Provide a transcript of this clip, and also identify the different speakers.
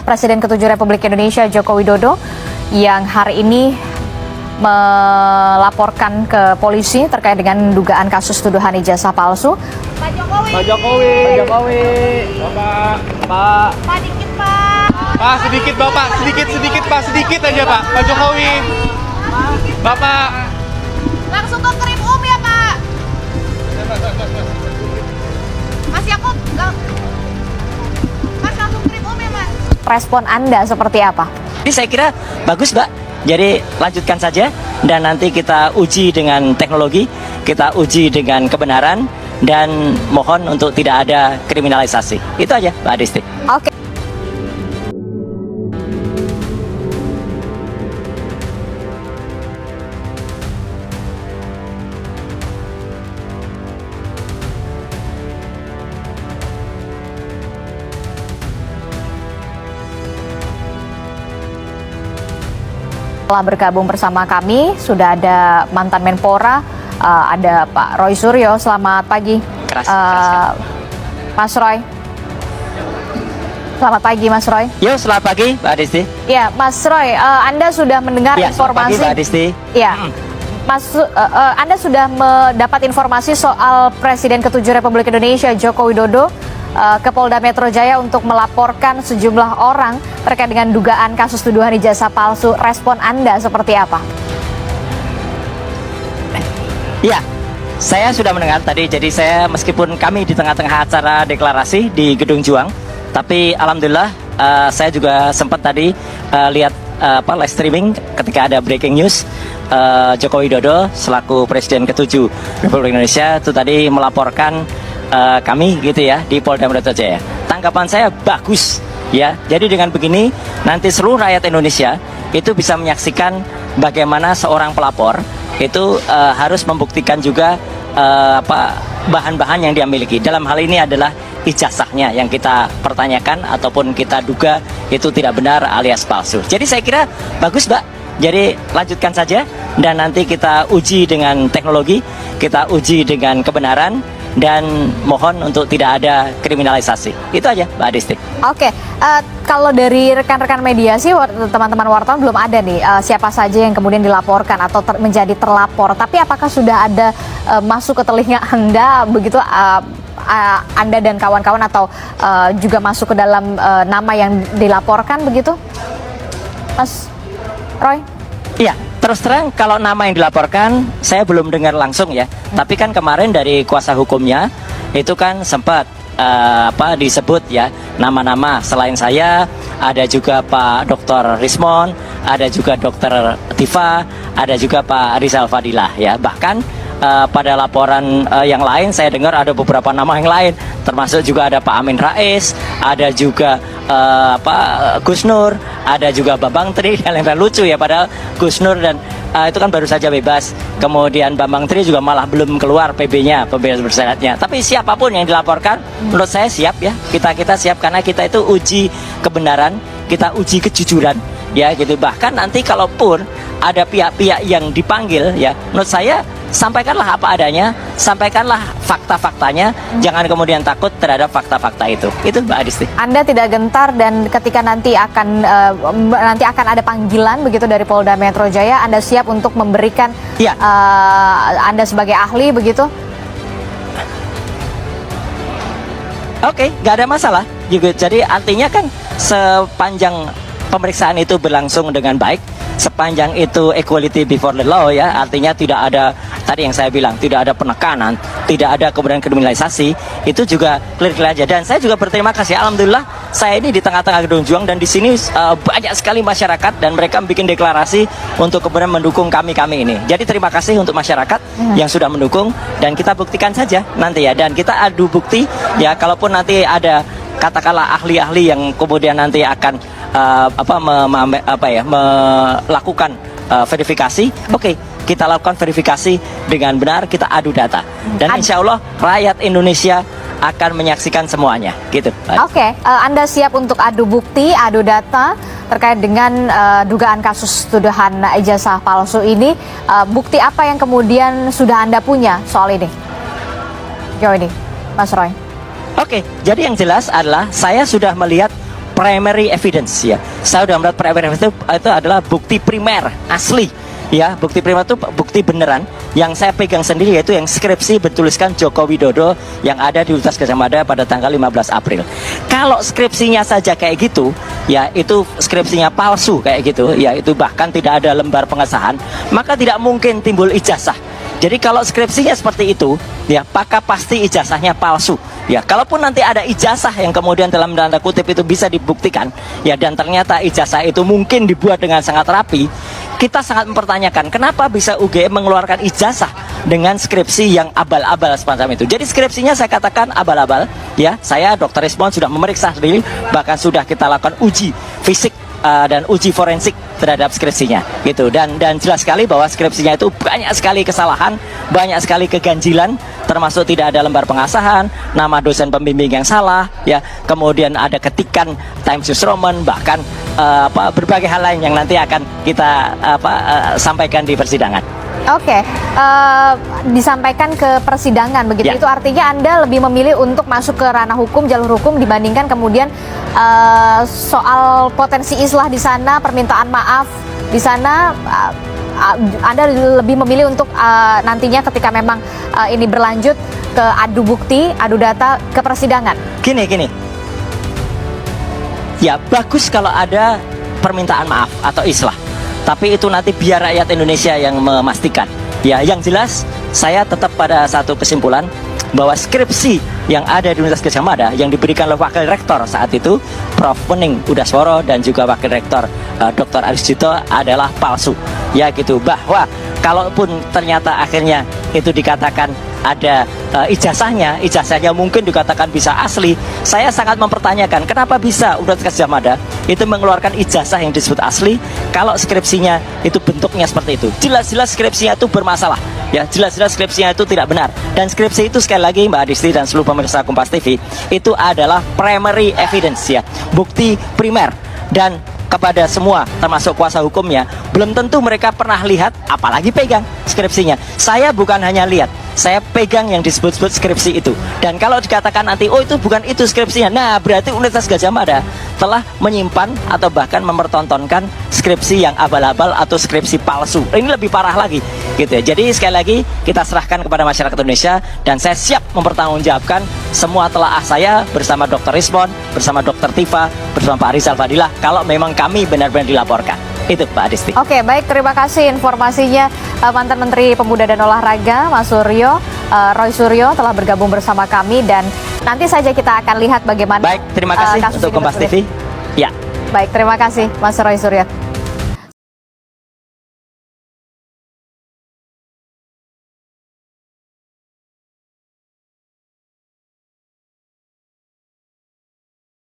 Speaker 1: Presiden ke-7 Republik Indonesia Joko Widodo yang hari ini melaporkan ke polisi terkait dengan dugaan kasus tuduhan ijazah palsu.
Speaker 2: Pak Jokowi.
Speaker 3: Pak Jokowi.
Speaker 2: Pak Jokowi.
Speaker 3: Bapak. Pak.
Speaker 2: Pak dikit Pak.
Speaker 3: Pak sedikit Bapak, sedikit Pak, sedikit aja Pak. Pak Jokowi. Bapak.
Speaker 2: Langsung ke Krim ya Pak. Mas Yakub. Mas langsung Krim ya Mas.
Speaker 1: Respon Anda seperti apa?
Speaker 4: Jadi saya kira bagus Mbak. Jadi lanjutkan saja dan nanti kita uji dengan teknologi, kita uji dengan kebenaran dan mohon untuk tidak ada kriminalisasi. Itu aja Mbak Adisti.
Speaker 1: Oke. Telah bergabung bersama kami, sudah ada mantan Menpora, ada Pak Roy Suryo. Selamat pagi, Mas Roy. Selamat pagi, Mas Roy.
Speaker 4: Yo, selamat pagi, Mbak Adisti.
Speaker 1: Ya, Mas Roy, Anda sudah mendengar
Speaker 4: Ya,
Speaker 1: informasi.
Speaker 4: selamat pagi, Mbak Adisti.
Speaker 1: Ya, Anda sudah mendapat informasi soal Presiden ke-7 Republik Indonesia Joko Widodo ke Polda Metro Jaya untuk melaporkan sejumlah orang terkait dengan dugaan kasus tuduhan ijazah palsu. Respon Anda seperti apa?
Speaker 4: Ya, saya sudah mendengar tadi. Jadi saya meskipun kami di tengah-tengah acara deklarasi di Gedung Juang, tapi alhamdulillah saya juga sempat tadi lihat live streaming ketika ada breaking news. Joko Widodo selaku Presiden ke-7 Republik Indonesia itu tadi melaporkan kami gitu ya di Polda Metro Jaya. Tanggapan saya bagus ya. Jadi dengan begini nanti seluruh rakyat Indonesia itu bisa menyaksikan bagaimana seorang pelapor itu harus membuktikan juga bahan-bahan yang dia miliki. Dalam hal ini adalah ijazahnya yang kita pertanyakan ataupun kita duga itu tidak benar alias palsu. Jadi saya kira bagus Mbak. Jadi lanjutkan saja dan nanti kita uji dengan teknologi, kita uji dengan kebenaran dan mohon untuk tidak ada kriminalisasi. Itu aja Mbak Adisti.
Speaker 1: Oke, kalau dari rekan-rekan media sih teman-teman wartawan belum ada nih siapa saja yang kemudian dilaporkan atau menjadi terlapor. Tapi apakah sudah ada masuk ke telinga Anda begitu Anda dan kawan-kawan atau juga masuk ke dalam nama yang dilaporkan begitu, Mas Roy?
Speaker 4: Iya, terus terang kalau nama yang dilaporkan saya belum dengar langsung ya. Tapi kan kemarin dari kuasa hukumnya itu kan sempat disebut ya nama-nama selain saya, ada juga Pak Dr. Rismon, ada juga Dr. Tifa, ada juga Pak Rizal Fadilah ya. Bahkan pada laporan yang lain saya dengar ada beberapa nama yang lain, termasuk juga ada Pak Amin Rais, ada juga Gus Nur, ada juga Bambang Tri. Yang lucu ya, padahal Gus Nur dan itu kan baru saja bebas, kemudian Bambang Tri juga malah belum keluar PB-nya, pembebasan bersyaratnya. Tapi siapapun yang dilaporkan menurut saya siap ya, kita siap karena kita itu uji kebenaran, kita uji kejujuran ya gitu. Bahkan nanti kalaupun ada pihak-pihak yang dipanggil ya, menurut saya sampaikanlah apa adanya, sampaikanlah fakta-faktanya, jangan kemudian takut terhadap fakta-fakta itu. Itu Mbak Adisti.
Speaker 1: Anda tidak gentar dan ketika nanti akan ada panggilan begitu dari Polda Metro Jaya, Anda siap untuk memberikan
Speaker 4: ya.
Speaker 1: Anda sebagai ahli begitu?
Speaker 4: Oke, nggak ada masalah juga. Jadi artinya kan sepanjang pemeriksaan itu berlangsung dengan baik, sepanjang itu equality before the law ya, artinya tidak ada tadi yang saya bilang, tidak ada penekanan, tidak ada kemudian kriminalisasi, itu juga clear aja. Dan saya juga berterima kasih, alhamdulillah saya ini di tengah-tengah Gedung Juang dan di sini banyak sekali masyarakat dan mereka bikin deklarasi untuk kemudian mendukung kami ini. Jadi terima kasih untuk masyarakat yang sudah mendukung dan kita buktikan saja nanti ya, dan kita adu bukti ya, kalaupun nanti ada katakanlah ahli-ahli yang kemudian nanti akan melakukan verifikasi, oke, kita lakukan verifikasi dengan benar, kita adu data dan insya Allah rakyat Indonesia akan menyaksikan semuanya gitu.
Speaker 1: Oke, Anda siap untuk adu bukti, adu data terkait dengan dugaan kasus tuduhan ijazah palsu ini. Bukti apa yang kemudian sudah Anda punya soal ini? Jauh ini, Mas Roy.
Speaker 4: Oke, jadi yang jelas adalah saya sudah melihat primary evidence ya. Saya sudah melihat primary evidence itu adalah bukti primer asli. Ya, bukti primer itu bukti beneran yang saya pegang sendiri, yaitu yang skripsi bertuliskan Joko Widodo yang ada di Universitas Gadjah Mada pada tanggal 15 April. Kalau skripsinya saja kayak gitu, ya itu skripsinya palsu kayak gitu, ya itu bahkan tidak ada lembar pengesahan, maka tidak mungkin timbul ijazah. Jadi kalau skripsinya seperti itu, ya maka pasti ijazahnya palsu. Ya, kalaupun nanti ada ijazah yang kemudian dalam tanda kutip itu bisa dibuktikan, ya dan ternyata ijazah itu mungkin dibuat dengan sangat rapi, kita sangat mempertanyakan kenapa bisa UGM mengeluarkan ijazah dengan skripsi yang abal-abal semacam itu. Jadi skripsinya saya katakan abal-abal, ya. Saya Dr. Rismond sudah memeriksa sendiri, bahkan sudah kita lakukan uji fisik dan uji forensik terhadap skripsinya gitu, dan jelas sekali bahwa skripsinya itu banyak sekali kesalahan, banyak sekali keganjilan, termasuk tidak ada lembar pengasahan, nama dosen pembimbing yang salah, ya, kemudian ada ketikan Times New Roman, bahkan berbagai hal lain yang nanti akan kita sampaikan di persidangan.
Speaker 1: Oke, disampaikan ke persidangan begitu.
Speaker 4: Ya.
Speaker 1: Itu artinya Anda lebih memilih untuk masuk ke ranah hukum, jalur hukum dibandingkan kemudian soal potensi islah di sana, permintaan maaf di sana. Anda lebih memilih untuk nantinya ketika memang ini berlanjut ke adu bukti, adu data ke persidangan.
Speaker 4: Gini. Ya, bagus kalau ada permintaan maaf atau islah. Tapi itu nanti biar rakyat Indonesia yang memastikan. Ya, yang jelas saya tetap pada satu kesimpulan bahwa skripsi yang ada di Universitas Gadjah Mada yang diberikan oleh Wakil Rektor saat itu, Prof. Wening Udasworo, dan juga Wakil Rektor Dr. Aris Jito adalah palsu. Ya gitu, bahwa kalaupun ternyata akhirnya itu dikatakan ada ijazahnya mungkin dikatakan bisa asli. Saya sangat mempertanyakan kenapa bisa Universitas Gadjah Mada itu mengeluarkan ijazah yang disebut asli kalau skripsinya itu bentuknya seperti itu. Jelas-jelas skripsinya itu bermasalah. Ya, jelas-jelas skripsinya itu tidak benar. Dan skripsi itu sekali lagi Mbak Adisti dan seluruh pemirsa Kompas TV, itu adalah primary evidence ya, bukti primer. Dan kepada semua termasuk kuasa hukumnya, belum tentu mereka pernah lihat apalagi pegang skripsinya. Saya bukan hanya lihat, saya pegang yang disebut-sebut skripsi itu. Dan kalau dikatakan nanti, oh itu bukan itu skripsinya, nah berarti Universitas Gadjah Mada telah menyimpan atau bahkan mempertontonkan skripsi yang abal-abal atau skripsi palsu. Ini lebih parah lagi gitu ya. Jadi sekali lagi kita serahkan kepada masyarakat Indonesia, dan saya siap mempertanggungjawabkan semua telaah saya bersama Dr. Rismond, bersama Dr. Tifa, bersama Pak Rizal Fadilah kalau memang kami benar-benar dilaporkan. Itu Pak Adisti.
Speaker 1: Oke, baik, terima kasih informasinya mantan Menteri Pemuda dan Olahraga Mas Suryo, Roy Suryo telah bergabung bersama kami, dan nanti saja kita akan lihat bagaimana.
Speaker 4: Baik, terima kasih
Speaker 1: kasus
Speaker 4: untuk
Speaker 1: ini
Speaker 4: Kompas
Speaker 1: bergulir.
Speaker 4: TV. Ya.
Speaker 1: Baik, terima kasih Mas Roy Suryo.